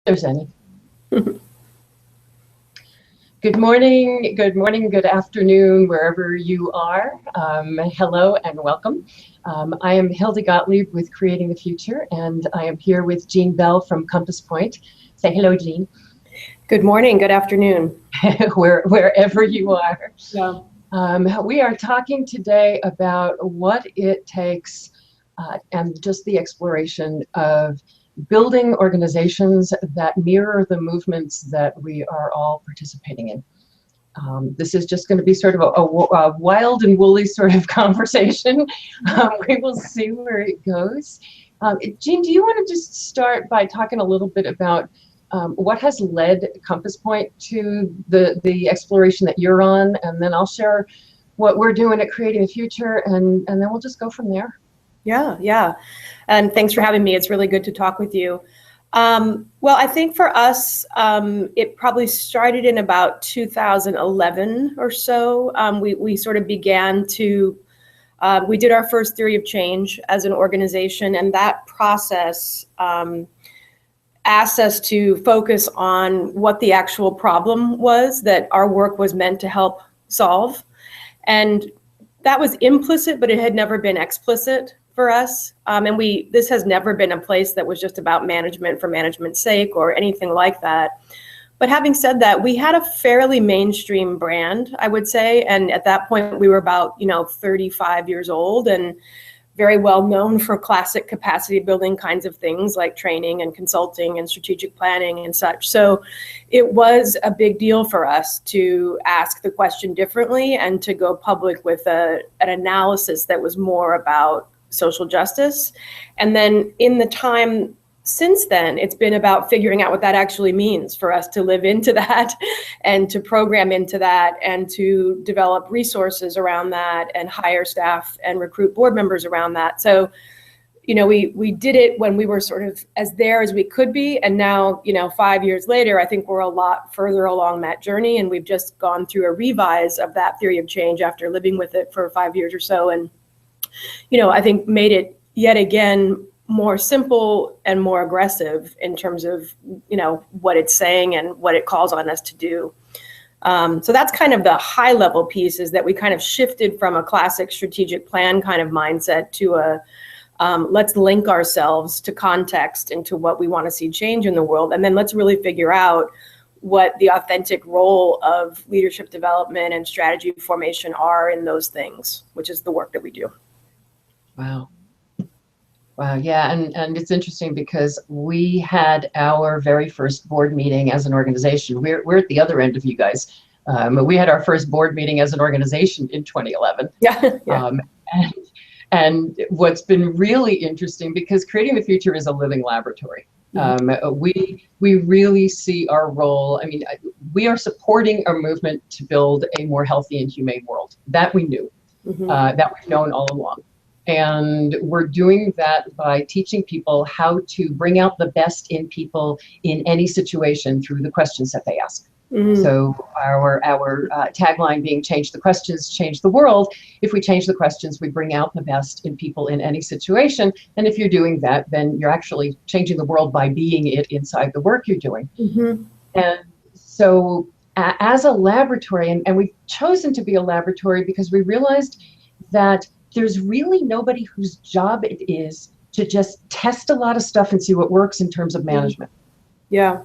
there's any. Good morning, good afternoon, wherever you are. Hello and welcome. I am Hilda Gottlieb with Creating the Future, and I am here with Jeanne Bell from Compass Point. Say hello, Jeanne. Good morning, good afternoon. Wherever you are. Yeah. We are talking today about what it takes and just the exploration of building organizations that mirror the movements that we are all participating in. This is just going to be sort of a wild and woolly sort of conversation. We will see where it goes. Jeanne, do you want to just start by talking a little bit about what has led Compass Point to the exploration that you're on, and then I'll share what we're doing at Creating the Future, and then we'll just go from there. Yeah. And thanks for having me. It's really good to talk with you. Well, I think for us, it probably started in about 2011 or so. We sort of began to, we did our first theory of change as an organization, and that process asked us to focus on what the actual problem was that our work was meant to help solve. And that was implicit, but it had never been explicit for us. And this has never been a place that was just about management for management's sake or anything like that. But having said that, we had a fairly mainstream brand, I would say. And at that point, we were about, 35 years old and very well known for classic capacity building kinds of things like training and consulting and strategic planning and such. So it was a big deal for us to ask the question differently and to go public with an analysis that was more about social justice. And then in the time since then, it's been about figuring out what that actually means for us to live into that and to program into that and to develop resources around that and hire staff and recruit board members around that. So, we did it when we were sort of as there as we could be. And now, 5 years later, I think we're a lot further along that journey. And we've just gone through a revise of that theory of change after living with it for 5 years or so. And I think made it yet again more simple and more aggressive in terms of, what it's saying and what it calls on us to do. So that's kind of the high level piece, is that we kind of shifted from a classic strategic plan kind of mindset to let's link ourselves to context and to what we want to see change in the world. And then let's really figure out what the authentic role of leadership development and strategy formation are in those things, which is the work that we do. Wow, yeah, and it's interesting because we had our very first board meeting as an organization. We're at the other end of you guys. We had our first board meeting as an organization in 2011. Yeah. And what's been really interesting, because Creating the Future is a living laboratory. We really see our role. I mean, we are supporting a movement to build a more healthy and humane world. That we knew, that we've known all along. And we're doing that by teaching people how to bring out the best in people in any situation through the questions that they ask. So our tagline being change the questions, change the world. If we change the questions, we bring out the best in people in any situation. And if you're doing that, then you're actually changing the world by being it inside the work you're doing. And so as a laboratory, and we've chosen to be a laboratory because we realized that there's really nobody whose job it is to just test a lot of stuff and see what works in terms of management. Yeah.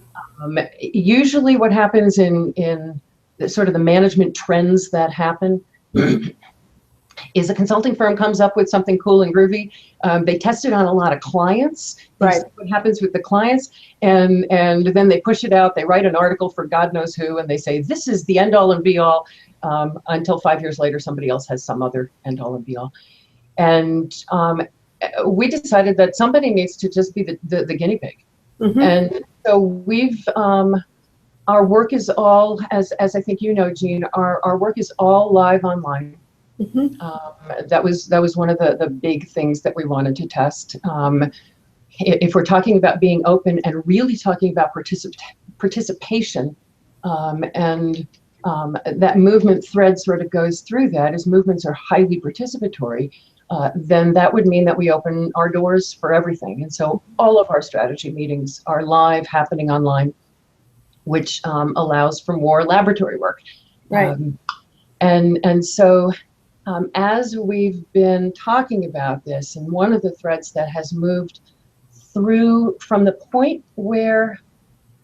Usually what happens in the sort of the management trends that happen is a consulting firm comes up with something cool and groovy. They test it on a lot of clients. Right. See what happens with the clients, and then they push it out. They write an article for God knows who, and they say, this is the end all and be all. Until 5 years later, somebody else has some other end all and be all. And we decided that somebody needs to just be the guinea pig. And so we've, our work is all, as I think you know, Jeanne, our work is all live online. That was one of the big things that we wanted to test. If we're talking about being open and really talking about participation, and that movement thread sort of goes through that, as movements are highly participatory, then that would mean that we open our doors for everything. And so all of our strategy meetings are live, happening online, which allows for more laboratory work. Right. And so as we've been talking about this, and one of the threads that has moved through from the point where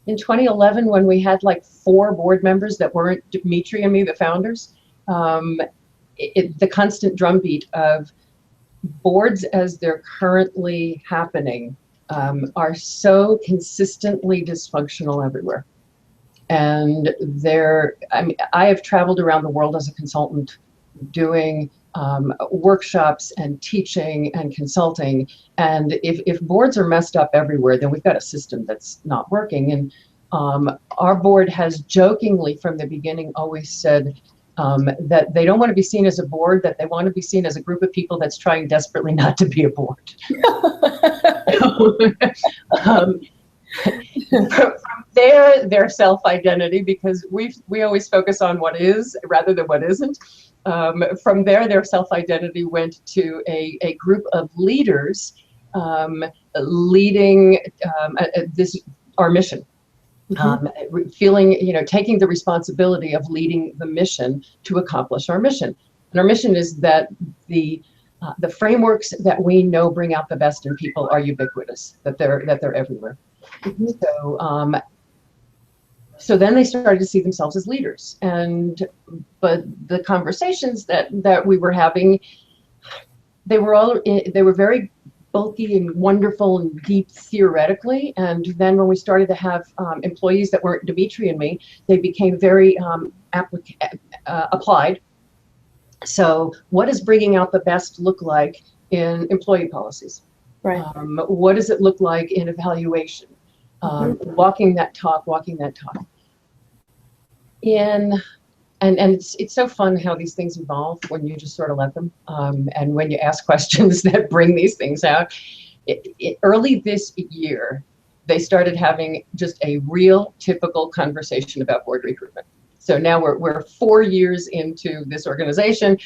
in 2011, when we had like 4 board members that weren't Dimitri and me, the founders, the constant drumbeat of boards as they're currently happening are so consistently dysfunctional everywhere. And I have traveled around the world as a consultant doing workshops and teaching and consulting. And if boards are messed up everywhere, then we've got a system that's not working. And our board has jokingly from the beginning always said that they don't want to be seen as a board, that they want to be seen as a group of people that's trying desperately not to be a board. From their self-identity, because we always focus on what is rather than what isn't. From their self-identity went to a group of leaders leading our mission. Feeling, taking the responsibility of leading the mission to accomplish our mission. And our mission is that the frameworks that we know bring out the best in people are ubiquitous, that they're everywhere. So then they started to see themselves as leaders. But the conversations that we were having, they were very bulky and wonderful and deep theoretically. And then when we started to have employees that weren't Dimitri and me, they became very applied. So what does bringing out the best look like in employee policies? Right. What does it look like in evaluation? Walking that talk. And it's so fun how these things evolve when you just sort of let them, and when you ask questions that bring these things out. Early this year, they started having just a real typical conversation about board recruitment. So now we're 4 years into this organization,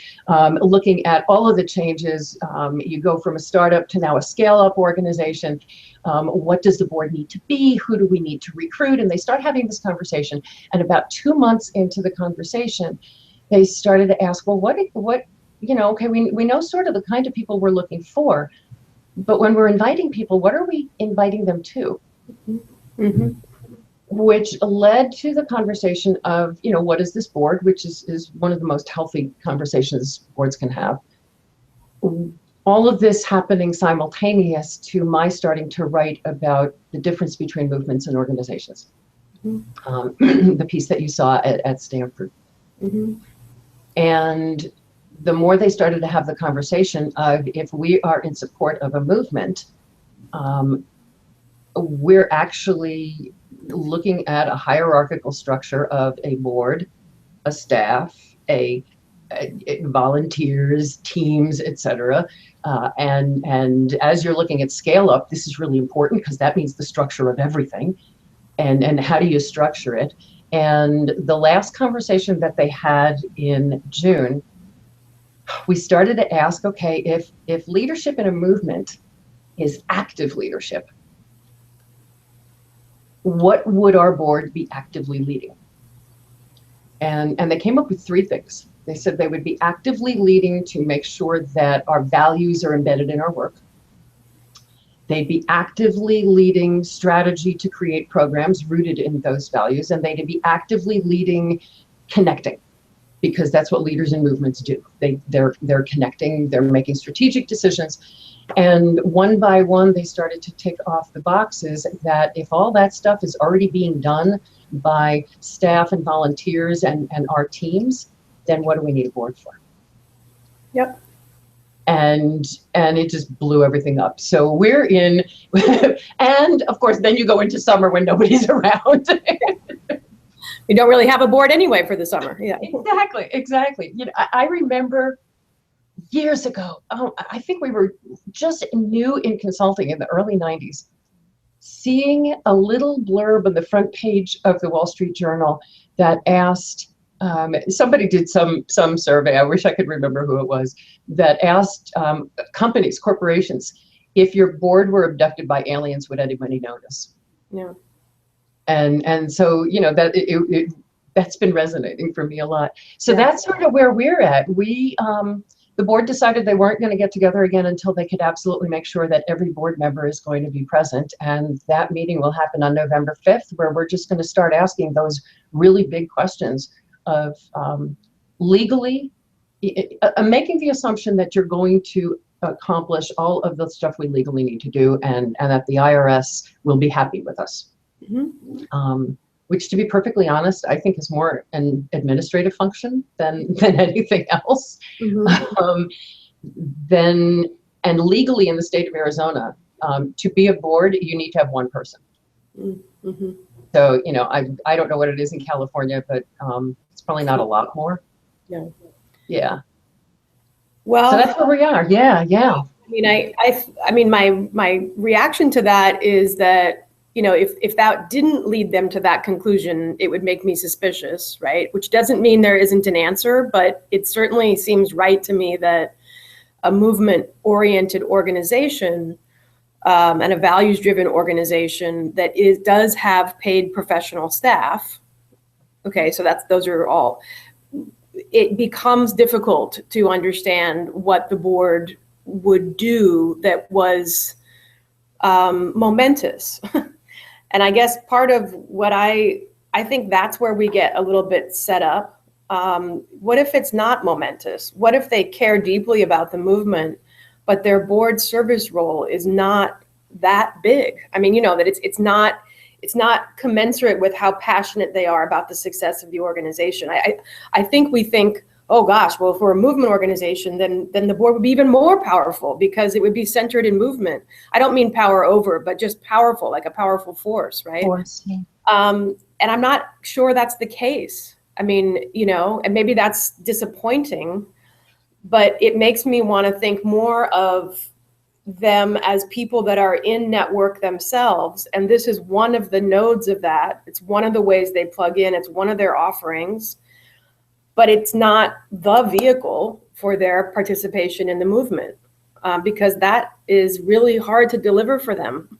looking at all of the changes. You go from a startup to now a scale-up organization. What does the board need to be? Who do we need to recruit? And they start having this conversation. And about 2 months into the conversation, they started to ask, well, okay, we know sort of the kind of people we're looking for, but when we're inviting people, what are we inviting them to? Which led to the conversation of, what is this board, which is one of the most healthy conversations boards can have. All of this happening simultaneous to my starting to write about the difference between movements and organizations. The piece that you saw at Stanford. And the more they started to have the conversation of, if we are in support of a movement, we're actually looking at a hierarchical structure of a board, a staff, volunteers, teams, etc. And as you're looking at scale up, this is really important because that means the structure of everything, and how do you structure it? And the last conversation that they had in June, we started to ask, okay, if leadership in a movement is active leadership, what would our board be actively leading? And they came up with 3 things. They said they would be actively leading to make sure that our values are embedded in our work. They'd be actively leading strategy to create programs rooted in those values, and they'd be actively leading connecting, because that's what leaders in movements do. They're connecting, they're making strategic decisions. And one by one, they started to tick off the boxes that if all that stuff is already being done by staff and volunteers and our teams, then what do we need a board for? Yep. And it just blew everything up. So we're in, and of course, then you go into summer when nobody's around. We don't really have a board anyway for the summer. Yeah. Exactly. I remember years ago, I think we were just new in consulting in the early 90s, seeing a little blurb on the front page of the Wall Street Journal that asked, somebody did some survey, I wish I could remember who it was, that asked companies, corporations, if your board were abducted by aliens, would anybody notice? Yeah. And so, you know, that's been resonating for me a lot. So Yeah. that's sort of where we're at. The board decided they weren't going to get together again until they could absolutely make sure that every board member is going to be present. And that meeting will happen on November 5th, where we're just going to start asking those really big questions of legally, making the assumption that you're going to accomplish all of the stuff we legally need to do, and that the IRS will be happy with us. Mm-hmm. Which, to be perfectly honest, I think is more an administrative function than anything else. Mm-hmm. And legally in the state of Arizona, to be a board, you need to have one person. Mm-hmm. So, you know, I don't know what it is in California, but it's probably not a lot more. Yeah. Yeah. Well, so that's where we are. Yeah. Yeah. I mean, I mean, my reaction to that is that, you know, if that didn't lead them to that conclusion, it would make me suspicious, right? Which doesn't mean there isn't an answer, but it certainly seems right to me that a movement-oriented organization and a values-driven organization that does have paid professional staff. Okay, so those are all. It becomes difficult to understand what the board would do that was momentous. And I guess part of what I think that's where we get a little bit set up. What if it's not momentous? What if they care deeply about the movement, but their board service role is not that big? I mean, you know, that it's not commensurate with how passionate they are about the success of the organization. I think we think, oh gosh, well, if we're a movement organization, then the board would be even more powerful because it would be centered in movement. I don't mean power over, but just powerful, like a powerful force, right? Force, yeah. And I'm not sure that's the case. I mean, you know, and maybe that's disappointing, but it makes me want to think more of them as people that are in network themselves. And this is one of the nodes of that. It's one of the ways they plug in. It's one of their offerings. But it's not the vehicle for their participation in the movement, because that is really hard to deliver for them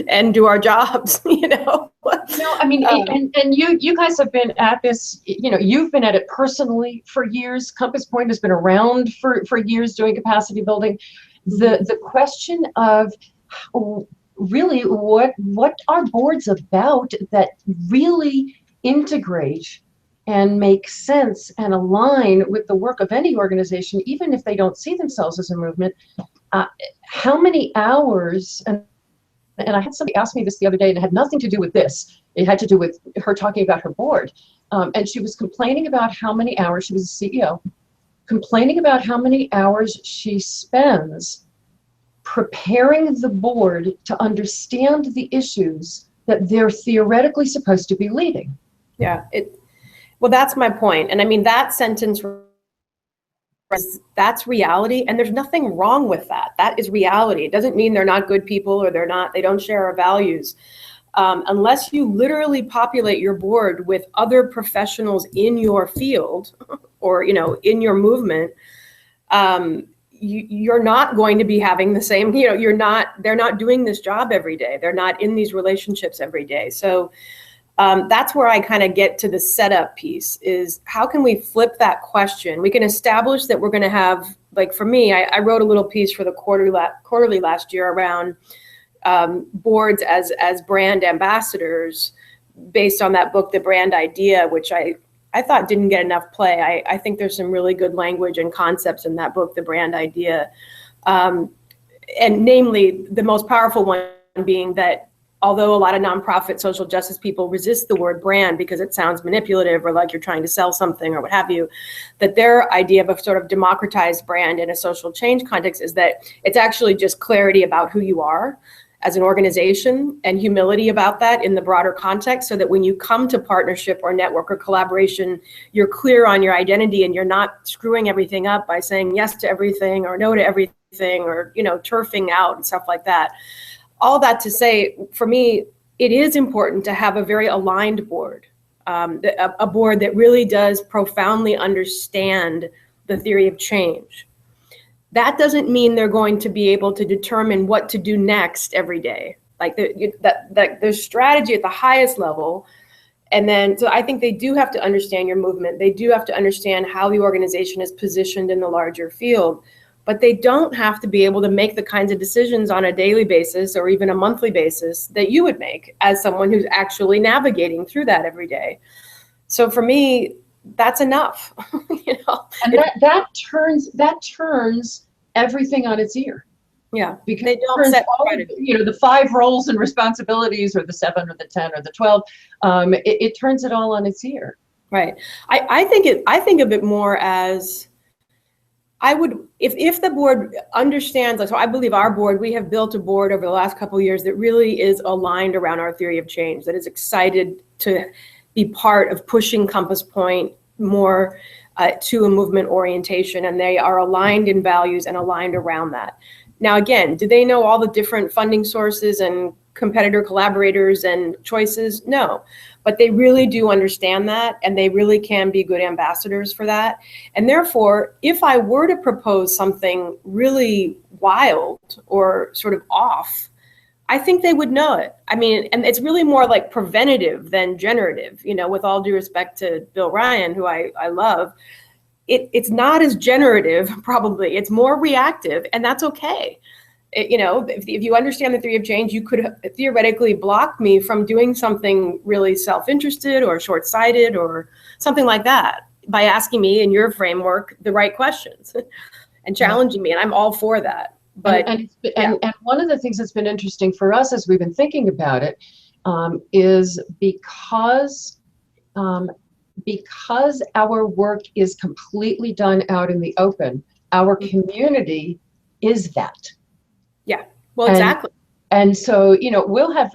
and do our jobs, you know. No, I mean, and you guys have been at this, you know, you've been at it personally for years. Compass Point has been around for years doing capacity building. The question of really what are boards about that really integrate and make sense and align with the work of any organization, even if they don't see themselves as a movement. How many hours, and I had somebody ask me this the other day, and it had nothing to do with this. It had to do with her talking about her board. And she was complaining about how many hours, she was a CEO, complaining about how many hours she spends preparing the board to understand the issues that they're theoretically supposed to be leading. Yeah, well, that's my point. And I mean, that sentence, that's reality. And there's nothing wrong with that. That is reality. It doesn't mean they're not good people or they don't share our values. Unless you literally populate your board with other professionals in your field or, you know, in your movement, you're not going to be having the same, you know, they're not doing this job every day. They're not in these relationships every day. So that's where I kind of get to the setup piece is how can we flip that question? We can establish that we're going to have, like for me, I wrote a little piece for the quarterly last year around boards as brand ambassadors based on that book, The Brand Idea, which I thought didn't get enough play. I think there's some really good language and concepts in that book, The Brand Idea. And namely, the most powerful one being that although a lot of nonprofit social justice people resist the word brand because it sounds manipulative or like you're trying to sell something or what have you, that their idea of a sort of democratized brand in a social change context is that it's actually just clarity about who you are as an organization and humility about that in the broader context, so that when you come to partnership or network or collaboration, you're clear on your identity and you're not screwing everything up by saying yes to everything or no to everything or, you know, turfing out and stuff like that. All that to say, for me, it is important to have a very aligned board. a board that really does profoundly understand the theory of change. That doesn't mean they're going to be able to determine what to do next every day. Like there's strategy at the highest level. And then, so I think they do have to understand your movement. They do have to understand how the organization is positioned in the larger field, but they don't have to be able to make the kinds of decisions on a daily basis or even a monthly basis that you would make as someone who's actually navigating through that every day. So for me, that's enough. And that turns everything on its ear. Yeah, because they don't set the 5 roles and responsibilities, or the 7 or the 10 or the 12. It turns it all on its ear. Right. I think of it more as, I would, if the board understands, so I believe our board, we have built a board over the last couple of years that really is aligned around our theory of change, that is excited to be part of pushing Compass Point more to a movement orientation, and they are aligned in values and aligned around that. Now, again, do they know all the different funding sources and competitor collaborators and choices? No, but they really do understand that, and they really can be good ambassadors for that. And therefore, if I were to propose something really wild or sort of off, I think they would know it. I mean, and it's really more like preventative than generative, with all due respect to Bill Ryan, who I love. It's not as generative, probably. It's more reactive, and that's okay. If you understand the theory of change, you could theoretically block me from doing something really self-interested or short-sighted or something like that by asking me in your framework the right questions and challenging me, and I'm all for that. But and one of the things that's been interesting for us as we've been thinking about it is because our work is completely done out in the open, our community is that. Yeah, well, exactly. And so, we'll have,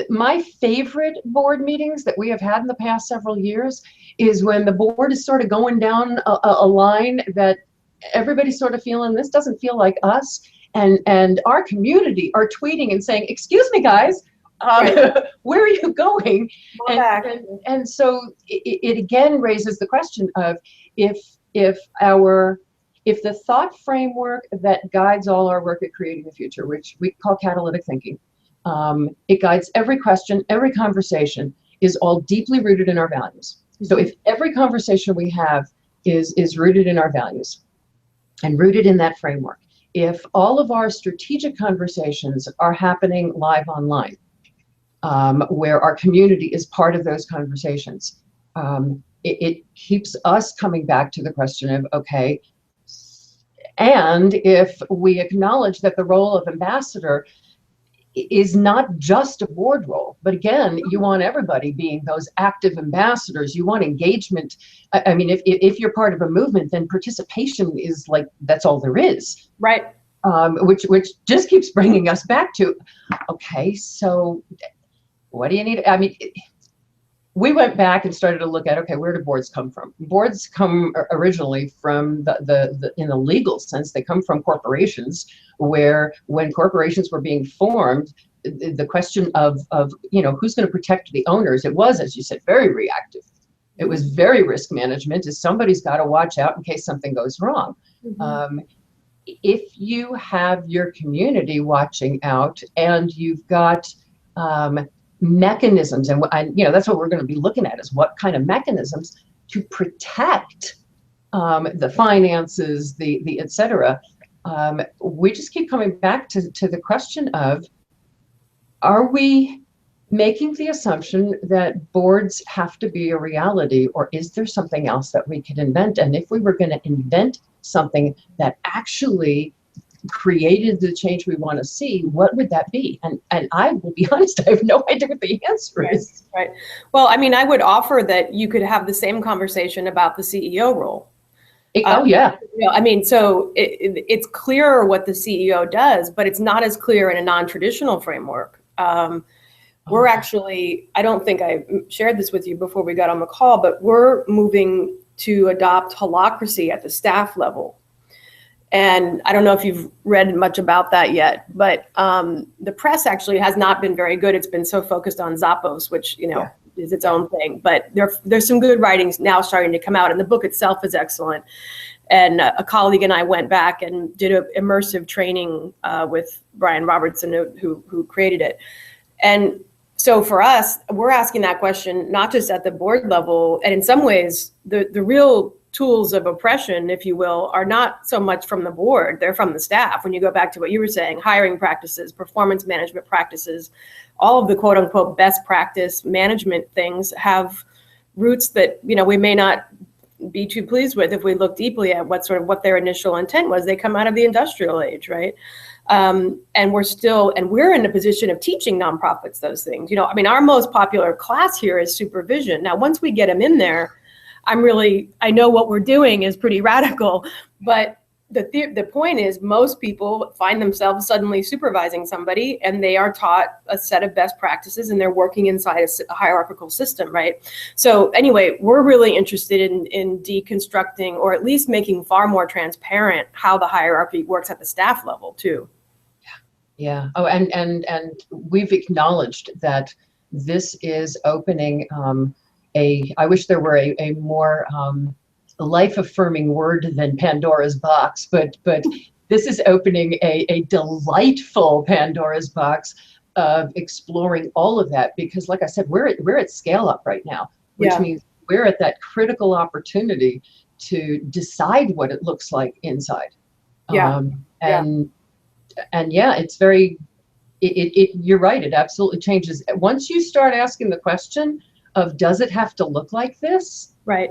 my favorite board meetings that we have had in the past several years is when the board is sort of going down a line that everybody's sort of feeling, this doesn't feel like us. And our community are tweeting and saying, excuse me, guys, where are you going? And so it again raises the question of if the thought framework that guides all our work at Creating the Future, which we call catalytic thinking, it guides every question, every conversation, is all deeply rooted in our values. So if every conversation we have is rooted in our values and rooted in that framework, if all of our strategic conversations are happening live online, where our community is part of those conversations, it keeps us coming back to the question of, okay, and if we acknowledge that the role of ambassador is not just a board role, but again, you want everybody being those active ambassadors. You want engagement. I mean, if you're part of a movement, then participation is like, that's all there is. Right. Which just keeps bringing us back to, okay, so what do you need? I mean, we went back and started to look at, okay, where do boards come from? Boards come originally from the in the legal sense, they come from corporations, where when corporations were being formed, the question of who's going to protect the owners, it was, as you said, very reactive. It was very risk management, is somebody's got to watch out in case something goes wrong. Mm-hmm. If you have your community watching out and you've got mechanisms, and that's what we're going to be looking at, is what kind of mechanisms to protect the finances, the et cetera. We just keep coming back to the question of, are we making the assumption that boards have to be a reality, or is there something else that we could invent? And if we were going to invent something that actually created the change we want to see, what would that be? And I will be honest, I have no idea what the answer is. Right. Well, I mean, I would offer that you could have the same conversation about the CEO role. Oh, yeah. I mean, so it's clearer what the CEO does, but it's not as clear in a non-traditional framework. We're actually, I don't think I shared this with you before we got on the call, but we're moving to adopt holacracy at the staff level. And I don't know if you've read much about that yet, but the press actually has not been very good. It's been so focused on Zappos, which, is its own thing. But there's some good writings now starting to come out, and the book itself is excellent. And a colleague and I went back and did an immersive training with Brian Robertson, who created it. And so for us, we're asking that question, not just at the board level, and in some ways, the real tools of oppression, if you will, are not so much from the board, they're from the staff. When you go back to what you were saying, hiring practices, performance management practices, all of the quote unquote best practice management things have roots that, we may not be too pleased with if we look deeply at what their initial intent was. They come out of the industrial age, right? And we're in a position of teaching nonprofits those things. Our most popular class here is supervision. Now, once we get them in there, I know what we're doing is pretty radical, but the point is most people find themselves suddenly supervising somebody, and they are taught a set of best practices, and they're working inside a hierarchical system, right? So anyway, we're really interested in deconstructing, or at least making far more transparent how the hierarchy works at the staff level too. Yeah. Oh, and we've acknowledged that this is opening I wish there were a more life-affirming word than Pandora's box, but this is opening a delightful Pandora's box of exploring all of that, because like I said, we're at scale up right now, which means we're at that critical opportunity to decide what it looks like inside. It's very, you're right, it absolutely changes. Once you start asking the question of, does it have to look like this? Right.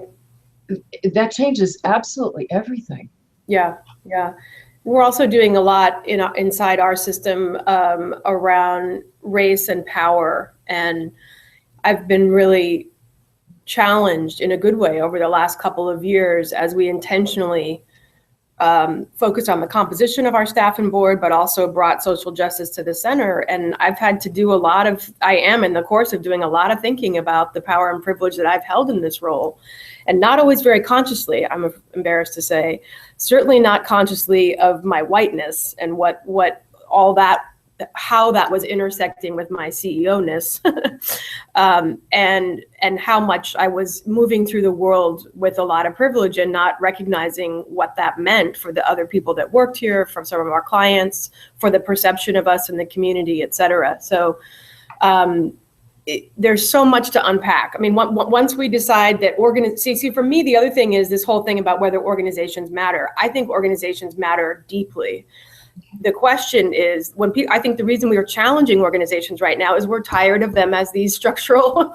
That changes absolutely everything. Yeah. We're also doing a lot inside our system around race and power. And I've been really challenged in a good way over the last couple of years as we intentionally focused on the composition of our staff and board, but also brought social justice to the center. And I've had to I am in the course of doing a lot of thinking about the power and privilege that I've held in this role. And not always very consciously, I'm embarrassed to say, certainly not consciously of my whiteness and what all that, how that was intersecting with my CEO-ness, and how much I was moving through the world with a lot of privilege and not recognizing what that meant for the other people that worked here, for some of our clients, for the perception of us in the community, et cetera. So there's so much to unpack. Once we decide that for me, the other thing is this whole thing about whether organizations matter. I think organizations matter deeply. The question is, I think the reason we are challenging organizations right now is we're tired of them as these structural,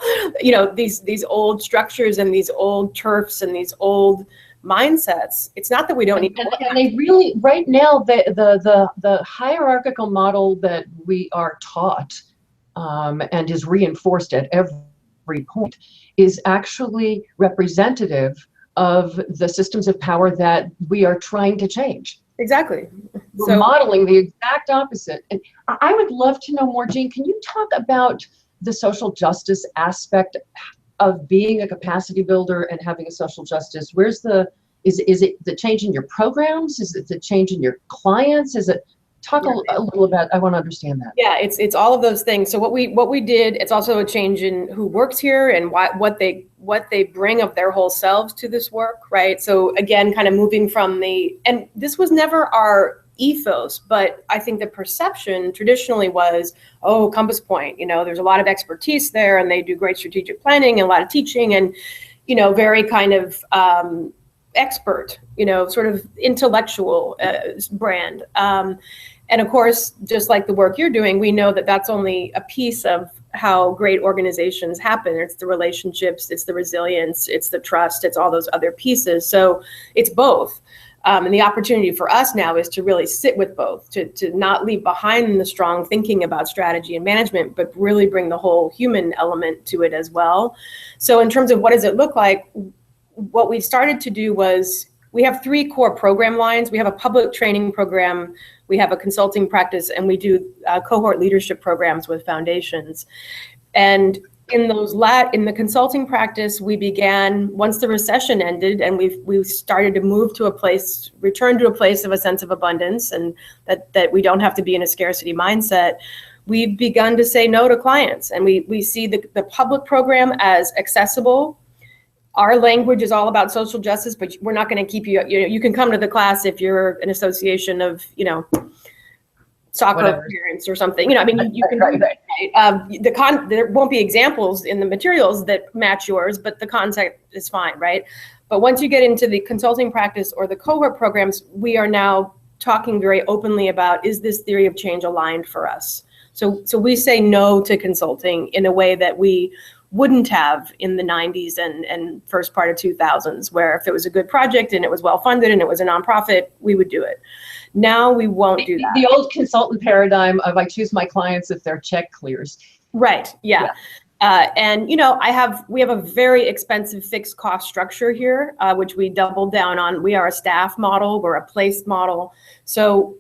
these old structures and these old turfs and these old mindsets. It's not that we don't need to. And they really, right now, the hierarchical model that we are taught and is reinforced at every point is actually representative of the systems of power that we are trying to change. Exactly. We're modeling the exact opposite. And I would love to know more, Jeanne, can you talk about the social justice aspect of being a capacity builder and having a social justice? Is it the change in your programs? Is it the change in your clients? Is it, talk a little about, I want to understand that. Yeah, it's all of those things. So what we did, it's also a change in who works here and what they bring of their whole selves to this work, right? So again, kind of moving from and this was never our ethos, but I think the perception traditionally was, Compass Point, there's a lot of expertise there and they do great strategic planning and a lot of teaching and, very kind of expert, sort of intellectual brand. And of course, just like the work you're doing, we know that that's only a piece of how great organizations happen. It's the relationships, it's the resilience, it's the trust, it's all those other pieces. So it's both. And the opportunity for us now is to really sit with both, to not leave behind the strong thinking about strategy and management, but really bring the whole human element to it as well. So in terms of what does it look like, what we started to do was, we have 3 core program lines. We have a public training program, we have a consulting practice, and we do cohort leadership programs with foundations. And in the consulting practice, we began once the recession ended, and we started to return to a place of a sense of abundance, and that we don't have to be in a scarcity mindset. we've begun to say no to clients, and we see the public program as accessible. Our language is all about social justice, but we're not going to keep you can come to the class if you're an association of, soccer parents or something. You can right. there won't be examples in the materials that match yours, but the content is fine, right? But once you get into the consulting practice or the cohort programs, we are now talking very openly about, is this theory of change aligned for us? So we say no to consulting in a way that we wouldn't have in the 90s and first part of 2000s, where if it was a good project and it was well funded and it was a nonprofit, we would do it. Now we won't do that. The old consultant paradigm of I choose my clients if their check clears. Right. Yeah. And we have a very expensive fixed cost structure here, which we doubled down on. We are a staff model, we're a place model. So,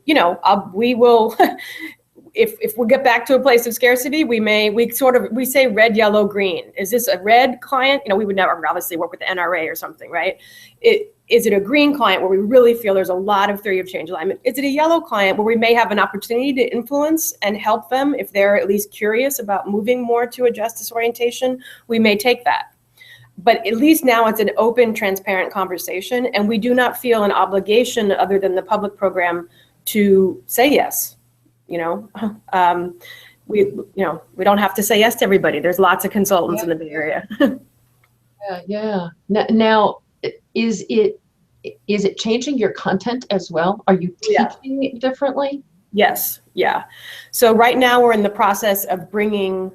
we will, if we get back to a place of scarcity, we say red, yellow, green. Is this a red client? We would never obviously work with the NRA or something, right? Is it a green client where we really feel there's a lot of theory of change alignment? Is it a yellow client where we may have an opportunity to influence and help them if they're at least curious about moving more to a justice orientation? We may take that. But at least now it's an open, transparent conversation, and we do not feel an obligation other than the public program to say yes. We don't have to say yes to everybody. There's lots of consultants in the Bay Area. Yeah. Now, is it changing your content as well? Are you teaching it differently? Yes. Yeah. So right now we're in the process of bringing,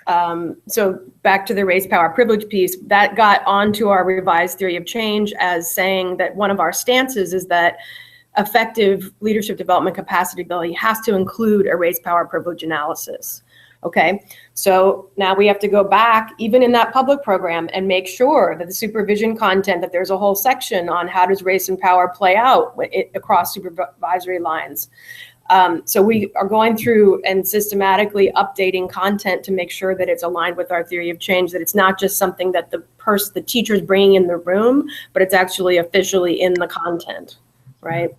so back to the race, power, privilege piece, that got onto our revised theory of change as saying that one of our stances is that effective leadership development capacity building has to include a race, power, privilege analysis. Okay, so now we have to go back, even in that public program, and make sure that the supervision content, that there's a whole section on how does race and power play out across supervisory lines. So we are going through and systematically updating content to make sure that it's aligned with our theory of change, that it's not just something that the teacher's bringing in the room, but it's actually officially in the content, right?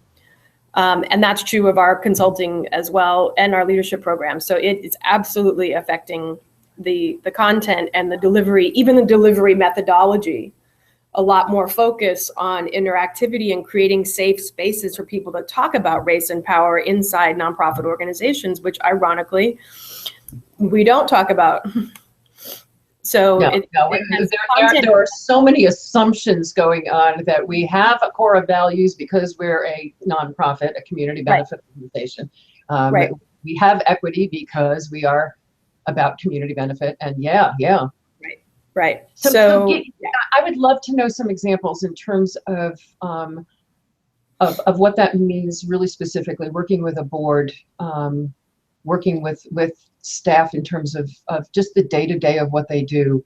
And that's true of our consulting as well and our leadership program. So it's absolutely affecting the content and the delivery, even the delivery methodology. A lot more focus on interactivity and creating safe spaces for people to talk about race and power inside nonprofit organizations, which ironically, we don't talk about. So there are so many assumptions going on that we have a core of values because we're a nonprofit, a community benefit organization. We have equity because we are about community benefit, and Right. So I would love to know some examples in terms of what that means really specifically, working with a board, working with staff in terms of just the day-to-day of what they do,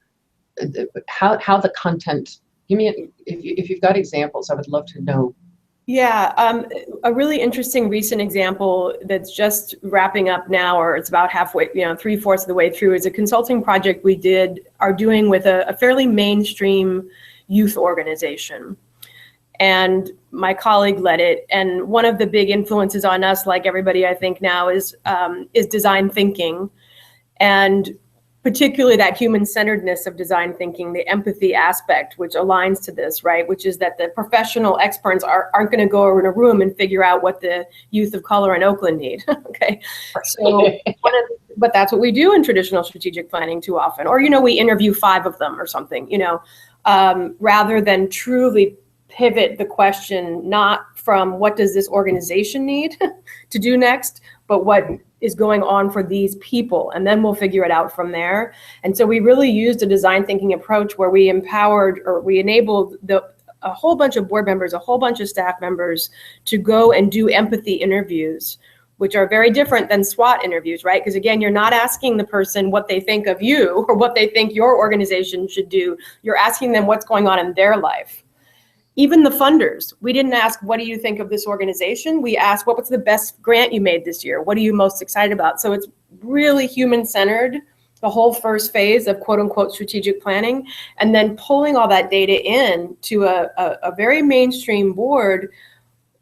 how the content, if you've got examples, I would love to know. Yeah, a really interesting recent example that's just wrapping up now, or it's about halfway, 3/4 of the way through, is a consulting project we are doing with a fairly mainstream youth organization. And my colleague led it. And one of the big influences on us, like everybody I think now, is design thinking. And particularly that human-centeredness of design thinking, the empathy aspect, which aligns to this, right? Which is that the professional experts aren't going to go in a room and figure out what the youth of color in Oakland need, okay? So, but that's what we do in traditional strategic planning too often. Or, we interview 5 of them or something, rather than truly pivot the question, not from what does this organization need to do next, but what is going on for these people, and then we'll figure it out from there. And so we really used a design thinking approach where we enabled a whole bunch of board members, a whole bunch of staff members to go and do empathy interviews, which are very different than SWOT interviews, right? Because again, you're not asking the person what they think of you or what they think your organization should do. You're asking them what's going on in their life. Even the funders, we didn't ask, what do you think of this organization? We asked, what was the best grant you made this year? What are you most excited about? So it's really human-centered, the whole first phase of quote unquote strategic planning, and then pulling all that data in to a very mainstream board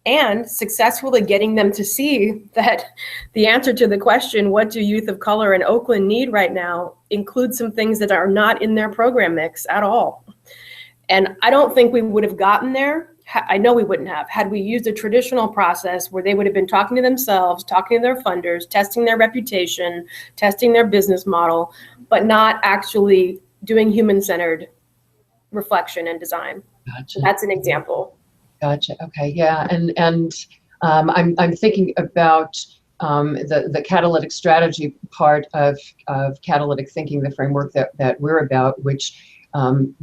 and successfully getting them to see that the answer to the question, what do youth of color in Oakland need right now, includes some things that are not in their program mix at all. And I don't think we would have gotten there. I know we wouldn't have, had we used a traditional process where they would have been talking to themselves, talking to their funders, testing their reputation, testing their business model, but not actually doing human-centered reflection and design. Gotcha. That's an example. Gotcha. Okay. Yeah. And I'm thinking about the catalytic strategy part of catalytic thinking, the framework that we're about, which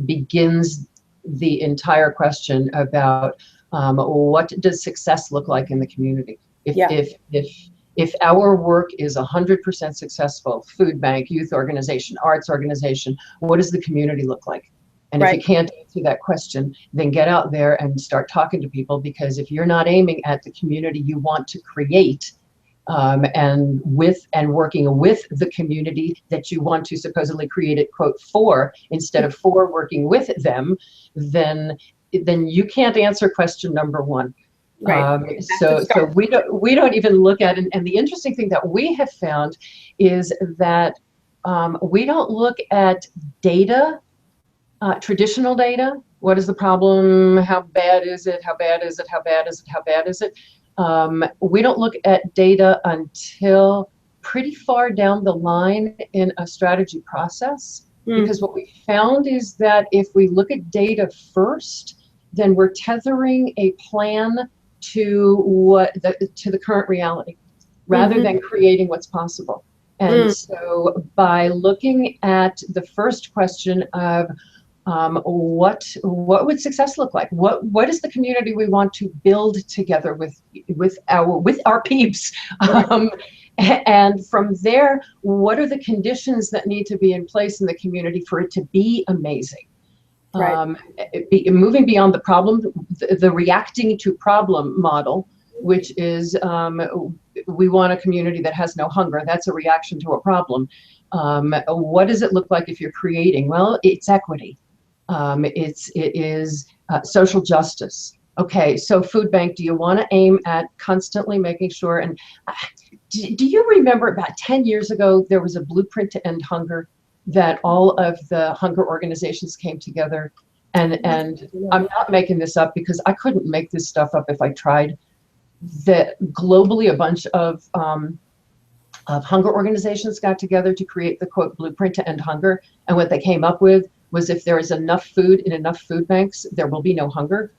begins the entire question about what does success look like in the community? If our work is 100% successful, food bank, youth organization, arts organization, what does the community look like? And if you can't answer that question, then get out there and start talking to people, because if you're not aiming at the community you want to create, and working with the community that you want to supposedly create it, quote, for, instead of for working with them, then you can't answer question number one. Right. So we don't even look at it. And the interesting thing that we have found is that we don't look at data, traditional data. What is the problem? How bad is it? How bad is it? How bad is it? How bad is it? We don't look at data until pretty far down the line in a strategy process, because what we found is that if we look at data first, then we're tethering a plan to the current reality, rather than creating what's possible. And so by looking at the first question of what would success look like? What is the community we want to build together with our peeps? And from there, what are the conditions that need to be in place in the community for it to be amazing? Moving beyond the problem, the reacting to problem model, which is we want a community that has no hunger. That's a reaction to a problem. What does it look like if you're creating? Well, it's equity. It is social justice. Okay, so food bank, do you want to aim at constantly making sure, and do you remember about 10 years ago, there was a blueprint to end hunger that all of the hunger organizations came together, and I'm not making this up because I couldn't make this stuff up if I tried, that globally a bunch of hunger organizations got together to create the, quote, blueprint to end hunger, and what they came up with was if there is enough food in enough food banks, there will be no hunger.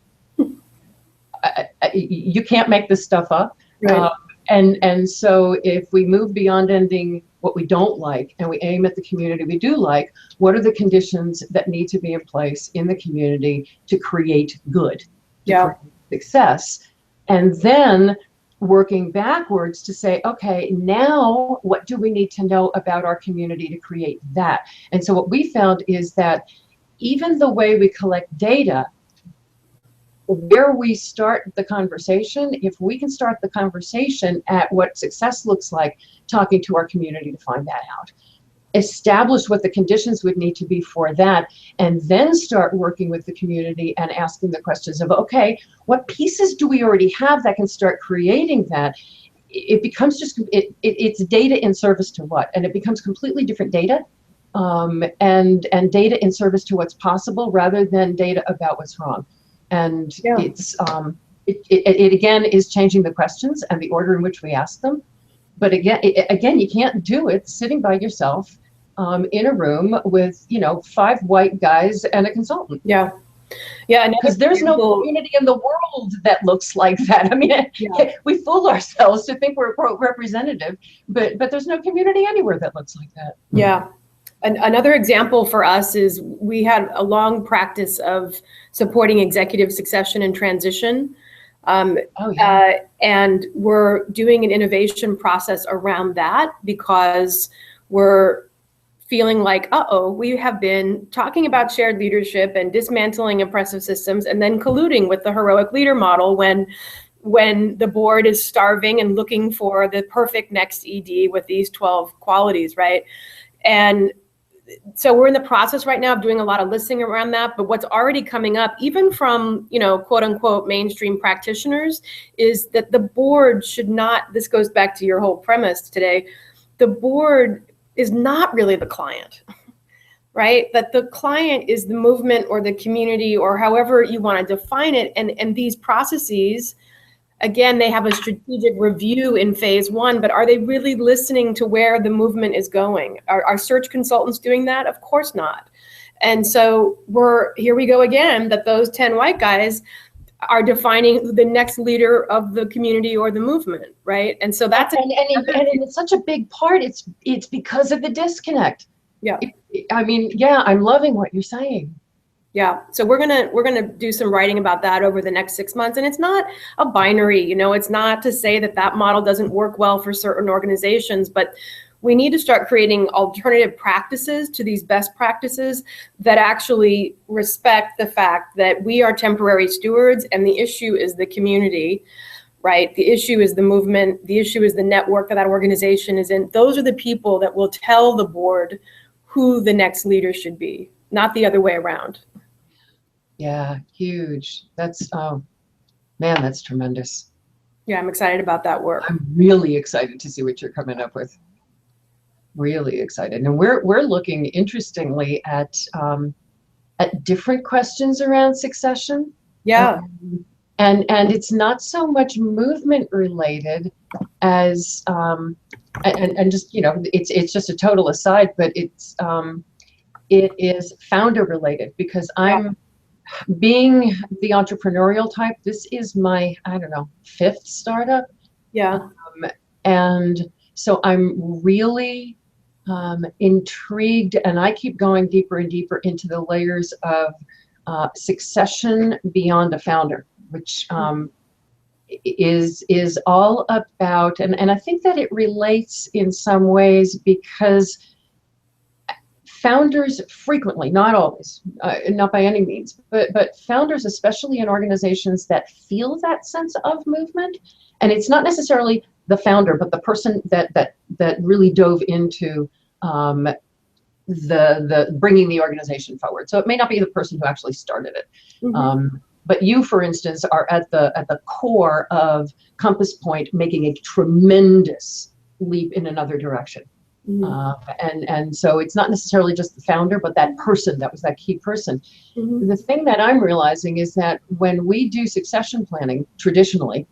You can't make this stuff up. Right. And so if we move beyond ending what we don't like and we aim at the community we do like, what are the conditions that need to be in place in the community to create good, to create success? And then working backwards to say, okay, now what do we need to know about our community to create that? And so what we found is that even the way we collect data, where we start the conversation, if we can start the conversation at what success looks like, talking to our community to find that out, establish what the conditions would need to be for that, and then start working with the community and asking the questions of, okay, what pieces do we already have that can start creating that? It becomes just, it's data in service to what? And it becomes completely different data, and data in service to what's possible rather than data about what's wrong. And it again is changing the questions and the order in which we ask them. But again, you can't do it sitting by yourself in a room with 5 white guys and a consultant. Yeah, because there's no community in the world that looks like that. I mean, we fool ourselves to think we're representative, but there's no community anywhere that looks like that. Yeah. Another example for us is we had a long practice of supporting executive succession and transition. And we're doing an innovation process around that because we're feeling like, we have been talking about shared leadership and dismantling oppressive systems and then colluding with the heroic leader model when the board is starving and looking for the perfect next ED with these 12 qualities, right? And so we're in the process right now of doing a lot of listening around that. But what's already coming up, even from, quote unquote, mainstream practitioners, is that the board should not, this goes back to your whole premise today, the board is not really the client, right? That the client is the movement or the community or however you want to define it. And these processes, again, they have a strategic review in phase one, but are they really listening to where the movement is going? Are search consultants doing that? Of course not. And so here we go again, that those 10 white guys are defining the next leader of the community or the movement, right? And so that's and it's such a big part. It's because of the disconnect. Yeah. I'm loving what you're saying. Yeah. So we're gonna do some writing about that over the next 6 months. And it's not a binary, it's not to say that model doesn't work well for certain organizations, but we need to start creating alternative practices to these best practices that actually respect the fact that we are temporary stewards and the issue is the community, right? The issue is the movement. The issue is the network that organization is in. Those are the people that will tell the board who the next leader should be, not the other way around. Yeah, huge. That's, oh, man, that's tremendous. Yeah, I'm excited about that work. I'm really excited to see what you're coming up with. Really excited. And we're looking, interestingly, at different questions around succession. Yeah. And it's not so much movement related as and just, it's just a total aside, but it is founder related, because I'm being the entrepreneurial type. This is my, I don't know, 5th startup. Yeah. And so I'm really intrigued, and I keep going deeper and deeper into the layers of succession beyond a founder, which is all about, and I think that it relates in some ways, because founders frequently, not always, not by any means, but founders, especially in organizations that feel that sense of movement, and it's not necessarily the founder, but the person that really dove into the bringing the organization forward. So it may not be the person who actually started it. Mm-hmm. But you, for instance, are at the core of Compass Point, making a tremendous leap in another direction. Mm-hmm. And so it's not necessarily just the founder, but that person, that was that key person. Mm-hmm. The thing that I'm realizing is that when we do succession planning traditionally,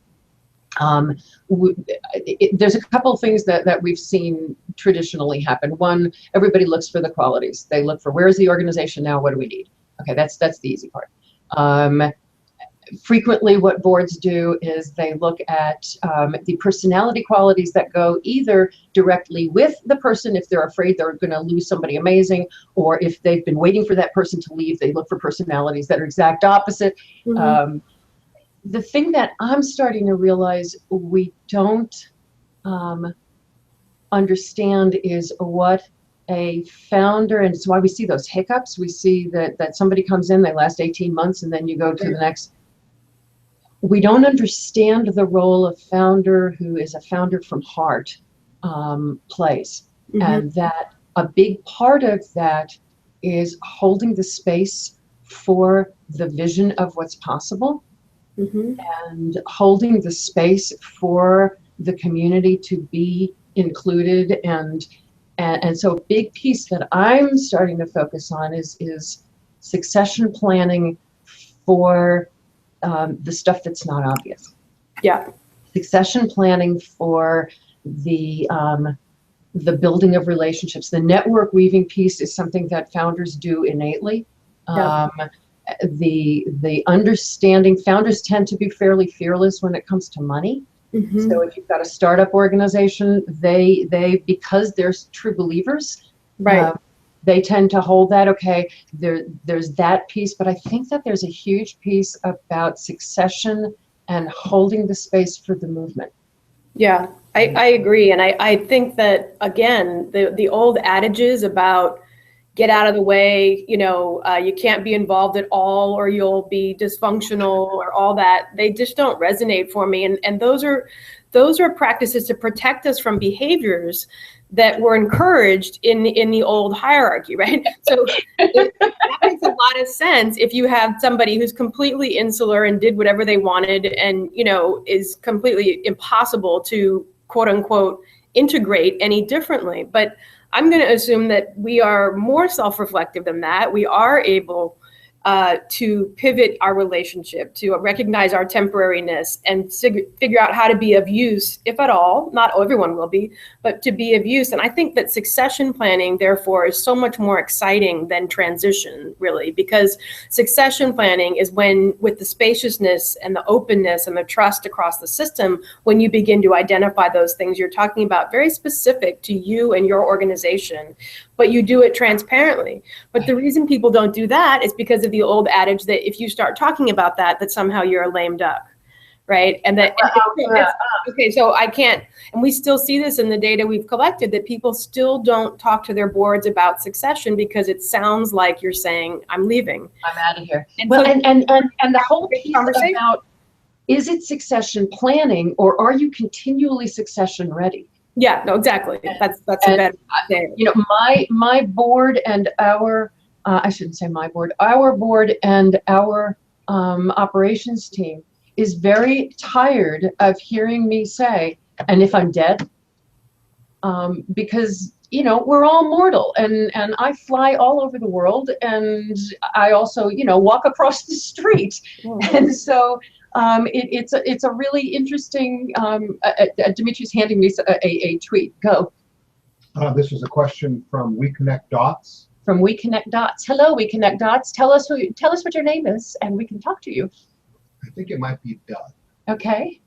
there's a couple of things that we've seen traditionally happen. One, everybody looks for the qualities. They look for, where's the organization now? What do we need? Okay, that's the easy part. Frequently what boards do is they look at the personality qualities that go either directly with the person if they're afraid they're going to lose somebody amazing, or if they've been waiting for that person to leave, they look for personalities that are exact opposite. Mm-hmm. The thing that I'm starting to realize we don't understand is what a founder, and it's why we see those hiccups. We see that somebody comes in, they last 18 months, and then you go to the next. We don't understand the role of founder who is a founder from heart plays. Mm-hmm. And that a big part of that is holding the space for the vision of what's possible. Mm-hmm. And holding the space for the community to be included, and so a big piece that I'm starting to focus on is succession planning for the stuff that's not obvious. Yeah, succession planning for the building of relationships. The network weaving piece is something that founders do innately. Yeah. The understanding, founders tend to be fairly fearless when it comes to money. Mm-hmm. So if you've got a startup organization, they because they're true believers, right? They tend to hold that. Okay, there's that piece, but I think that there's a huge piece about succession and holding the space for the movement. Yeah, I agree, and I think that again, the old adages about get out of the way, you can't be involved at all or you'll be dysfunctional or all that, they just don't resonate for me. And those are practices to protect us from behaviors that were encouraged in the old hierarchy, right? So that makes a lot of sense if you have somebody who's completely insular and did whatever they wanted and, you know, is completely impossible to quote unquote integrate any differently. But I'm going to assume that we are more self-reflective than that. We are able to pivot our relationship, to recognize our temporariness and figure out how to be of use, if at all. Not everyone will be, but to be of use. And I think that succession planning, therefore, is so much more exciting than transition, really, because succession planning is when, with the spaciousness and the openness and the trust across the system, when you begin to identify those things you're talking about, very specific to you and your organization, but you do it transparently. But the reason people don't do that is because of the old adage that if you start talking about that, that somehow you're a lame duck, right? And that, okay, so I can't, and we still see this in the data we've collected, that people still don't talk to their boards about succession because it sounds like you're saying, I'm leaving. I'm out of here. And Well, so and the whole piece about, is it succession planning or are you continually succession ready? Yeah, no, exactly. That's a better thing. You know, my board and our, I shouldn't say my board, our board and our operations team is very tired of hearing me say, and if I'm dead, because, you know, we're all mortal and I fly all over the world and I also, you know, walk across the street. And so it's a really interesting, Dimitri's handing me a tweet. Go. This is a question from We Connect Dots. From We Connect Dots. Hello, We Connect Dots. Tell us what your name is and we can talk to you. I think it might be Doug. Okay.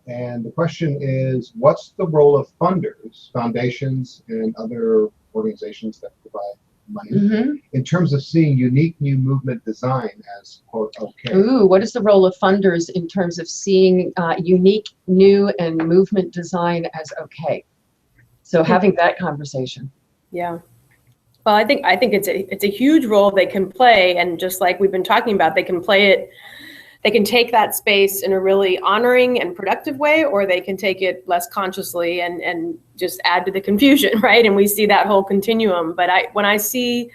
And the question is, what's the role of funders, foundations, and other organizations that provide money in terms of seeing unique new movement design as, quote, okay? Ooh, what is the role of funders in terms of seeing unique, new, and movement design as okay? So having that conversation. Yeah. Well, I think it's a huge role they can play, and just like we've been talking about, they can play it. They can take that space in a really honoring and productive way, or they can take it less consciously and just add to the confusion, right? And we see that whole continuum. But when I see,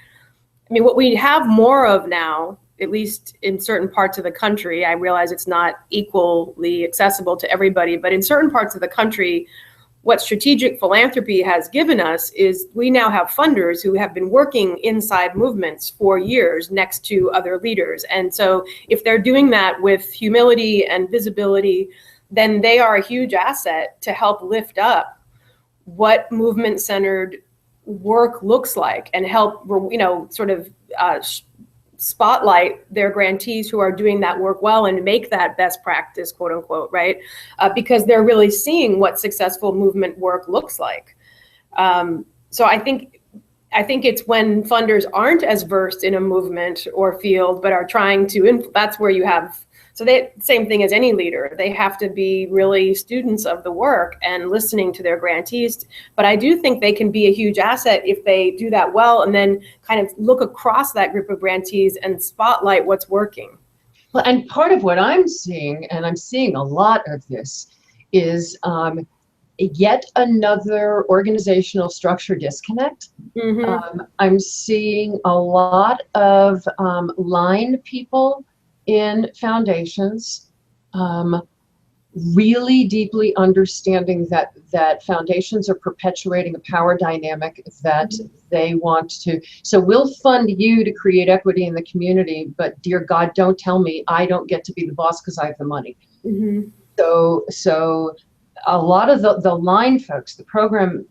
I mean, what we have more of now, at least in certain parts of the country, I realize it's not equally accessible to everybody, but in certain parts of the country, what strategic philanthropy has given us is we now have funders who have been working inside movements for years next to other leaders. And so if they're doing that with humility and visibility, then they are a huge asset to help lift up what movement-centered work looks like and help, you know, sort of spotlight their grantees who are doing that work well and make that best practice, quote unquote, right? Because they're really seeing what successful movement work looks like. So I think it's when funders aren't as versed in a movement or field, but are trying to, that's where you have, so they, same thing as any leader, they have to be really students of the work and listening to their grantees. But I do think they can be a huge asset if they do that well and then kind of look across that group of grantees and spotlight what's working. Well, and part of what I'm seeing, and I'm seeing a lot of this, is yet another organizational structure disconnect. I'm seeing a lot of line people in foundations, really deeply understanding that foundations are perpetuating a power dynamic that they want to. So we'll fund you to create equity in the community, but dear God, don't tell me I don't get to be the boss because I have the money. So a lot of the line folks, the program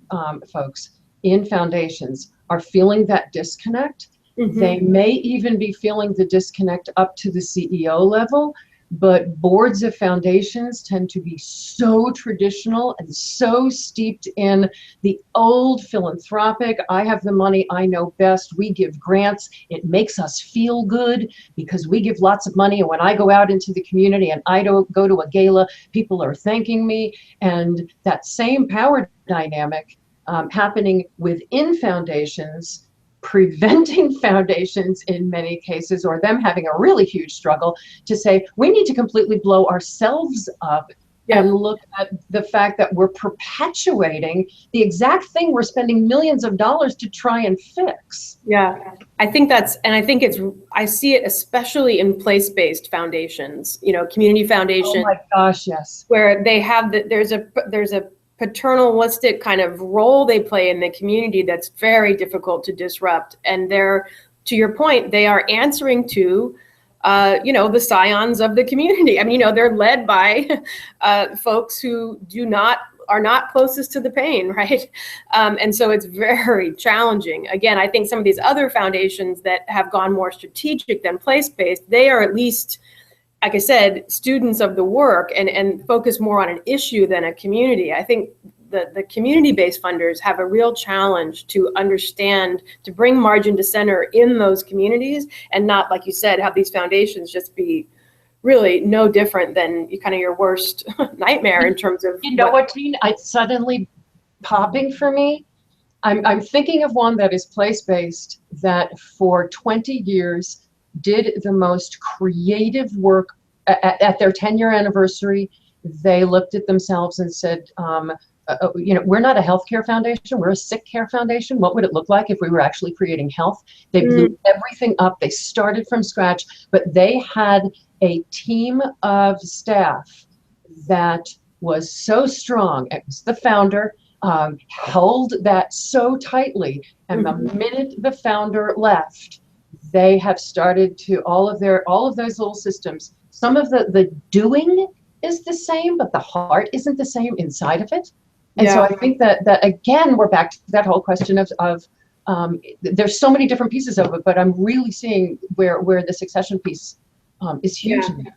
folks in foundations are feeling that disconnect. They may even be feeling the disconnect up to the CEO level, but boards of foundations tend to be so traditional and so steeped in the old philanthropic, I have the money, I know best, we give grants, it makes us feel good because we give lots of money, and when I go out into the community and I don't go to a gala, people are thanking me. And that same power dynamic happening within foundations, preventing foundations in many cases, or them having a really huge struggle to say, we need to completely blow ourselves up and look at the fact that we're perpetuating the exact thing we're spending millions of dollars to try and fix. Yeah, I think I see it especially in place-based foundations, community foundations. Oh my gosh, yes. Where they have there's a paternalistic kind of role they play in the community that's very difficult to disrupt. And to your point, they are answering to the scions of the community. I mean, they're led by folks who are not closest to the pain, right? And so it's very challenging. Again, I think some of these other foundations that have gone more strategic than place-based, they are at least, like I said, students of the work and focus more on an issue than a community. I think the community-based funders have a real challenge to understand, to bring margin to center in those communities, and not, like you said, have these foundations just be really no different than kind of your worst nightmare in terms of. You know what, Jeanne? It's suddenly popping for me. I'm thinking of one that is place-based that for 20 years did the most creative work. At their 10-year anniversary, they looked at themselves and said, we're not a healthcare foundation, we're a sick care foundation. What would it look like if we were actually creating health? They blew everything up. They started from scratch, but they had a team of staff that was so strong. It was the founder, held that so tightly. And the minute the founder left, they have started to all of those little systems. Some of the doing is the same, but the heart isn't the same inside of it. And so I think that again, we're back to that whole question of there's so many different pieces of it, but I'm really seeing where the succession piece is huge. Yeah.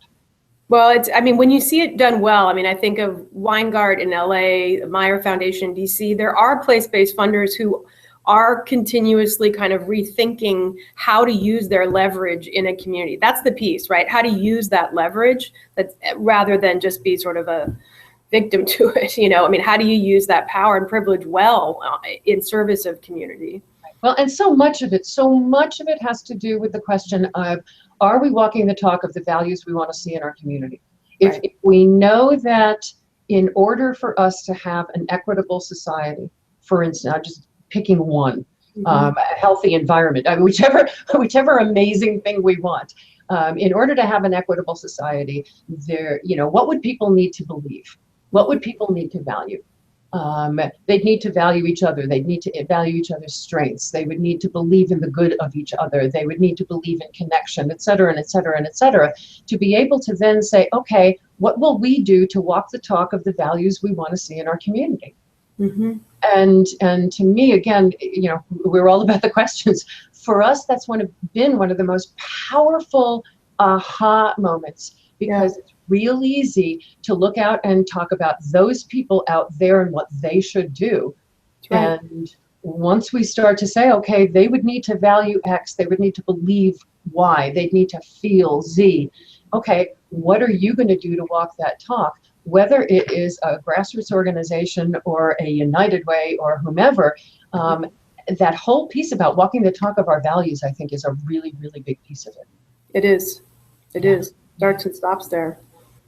Well, when you see it done well, I think of Weingart in LA, Meyer Foundation in DC, there are place-based funders who are continuously kind of rethinking how to use their leverage in a community. That's the piece, right? How to use that leverage rather than just be sort of a victim to it. How do you use that power and privilege well in service of community? Well, and so much of it has to do with the question of, are we walking the talk of the values we want to see in our community? If we know that in order for us to have an equitable society, for instance, I'm just picking one, a healthy environment, whichever amazing thing we want, in order to have an equitable society, what would people need to believe? What would people need to value? They'd need to value each other. They'd need to value each other's strengths. They would need to believe in the good of each other. They would need to believe in connection, et cetera, and et cetera, and et cetera, to be able to then say, okay, what will we do to walk the talk of the values we want to see in our community? And to me, again, we're all about the questions. For us, that's been one of the most powerful aha moments, because it's real easy to look out and talk about those people out there and what they should do. Right. And once we start to say, okay, they would need to value X, they would need to believe Y, they'd need to feel Z. Okay, what are you going to do to walk that talk? Whether it is a grassroots organization or a United Way or whomever, that whole piece about walking the talk of our values, I think, is a really, really big piece of it. It is. It is. Starts and stops there.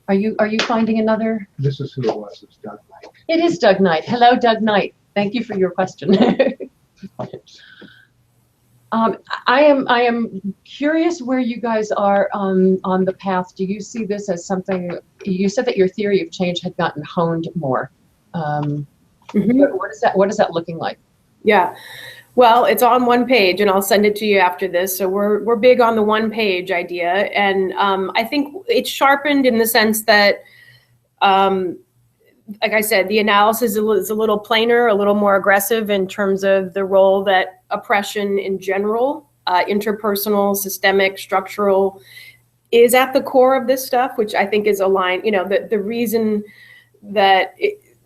Are you finding another? This is who it was. It's Doug Knight. It is Doug Knight. Hello, Doug Knight. Thank you for your question. I am curious where you guys are on the path. Do you see this as something? You said that your theory of change had gotten honed more. What is that looking like? Yeah. Well, it's on one page, and I'll send it to you after this. So we're big on the one page idea, and I think it's sharpened in the sense that, like I said, the analysis is a little plainer, a little more aggressive in terms of the role that oppression in general, interpersonal, systemic, structural, is at the core of this stuff, which I think is aligned. The reason that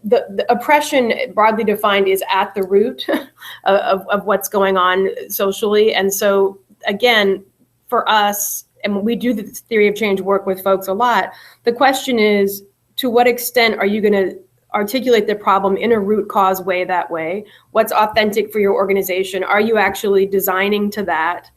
the oppression, broadly defined, is at the root of what's going on socially. And so, again, for us, and we do the theory of change work with folks a lot, the question is, to what extent are you going to articulate the problem in a root cause way that way? What's authentic for your organization? Are you actually designing to that?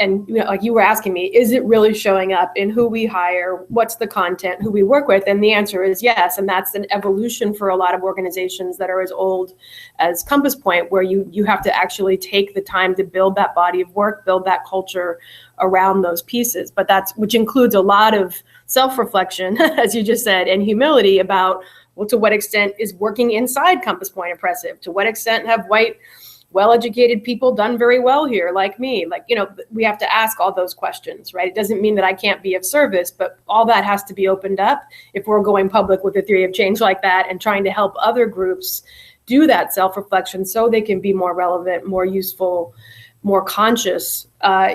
and like you were asking me, is it really showing up in who we hire, what's the content, who we work with? And the answer is yes. And that's an evolution for a lot of organizations that are as old as Compass Point, where you have to actually take the time to build that body of work, build that culture around those pieces. But which includes a lot of self-reflection, as you just said, and humility about, well, to what extent is working inside Compass Point impressive? To what extent have white, well-educated people done very well here, like me? Like, we have to ask all those questions, right? It doesn't mean that I can't be of service, but all that has to be opened up if we're going public with a theory of change like that and trying to help other groups do that self-reflection so they can be more relevant, more useful, more conscious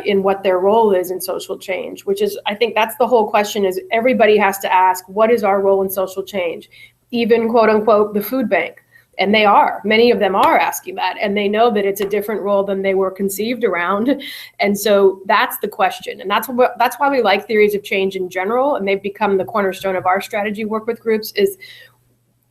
in what their role is in social change, which is, I think that's the whole question, is everybody has to ask, what is our role in social change? Even quote unquote, the food bank. And many of them are asking that, and they know that it's a different role than they were conceived around. And so that's the question. And that's why we like theories of change in general. And they've become the cornerstone of our strategy work with groups, is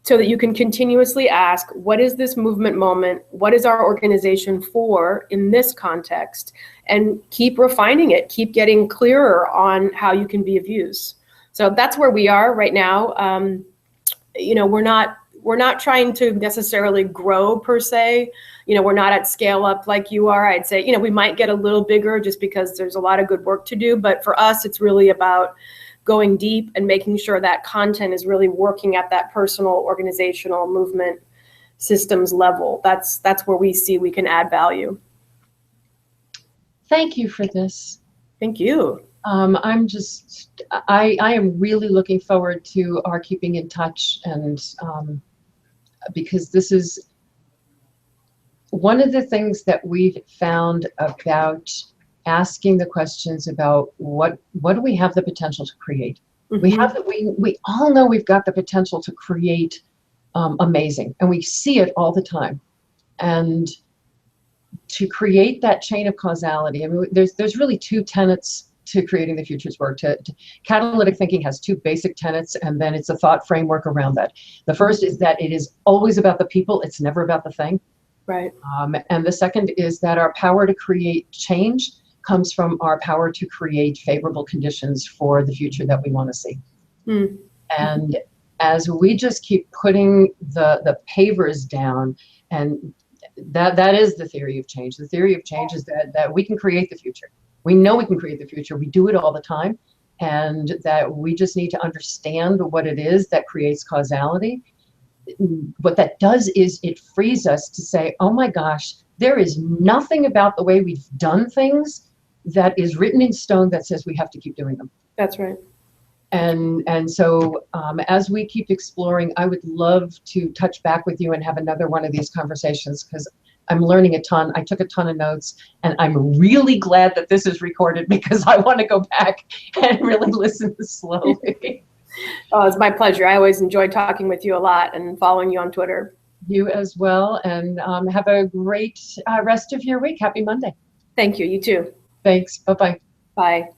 so that you can continuously ask, what is this movement moment? What is our organization for in this context? And keep refining it, keep getting clearer on how you can be of use. So that's where we are right now. We're not trying to necessarily grow per se. We're not at scale up like you are. I'd say, we might get a little bigger just because there's a lot of good work to do. But for us, it's really about going deep and making sure that content is really working at that personal, organizational, movement, systems level. That's where we see we can add value. Thank you for this. Thank you. I am really looking forward to our keeping in touch, and because this is one of the things that we've found about asking the questions about what do we have the potential to create. Mm-hmm. We all know we've got the potential to create amazing, and we see it all the time. And to create that chain of causality, I mean, there's really two tenets to creating the future's work. Catalytic thinking has two basic tenets, and then it's a thought framework around that. The first is that it is always about the people, it's never about the thing. Right. And the second is that our power to create change comes from our power to create favorable conditions for the future that we want to see. Mm. And as we just keep putting the pavers down, and that is the theory of change. The theory of change is that we can create the future. We know we can create the future. We do it all the time. And that we just need to understand what it is that creates causality. What that does is it frees us to say, oh my gosh, there is nothing about the way we've done things that is written in stone that says we have to keep doing them. That's right. And so as we keep exploring, I would love to touch back with you and have another one of these conversations, because I'm learning a ton. I took a ton of notes, and I'm really glad that this is recorded, because I want to go back and really listen slowly. Oh, it's my pleasure. I always enjoy talking with you a lot and following you on Twitter. You as well. And have a great rest of your week. Happy Monday. Thank you. You too. Thanks. Bye-bye. Bye.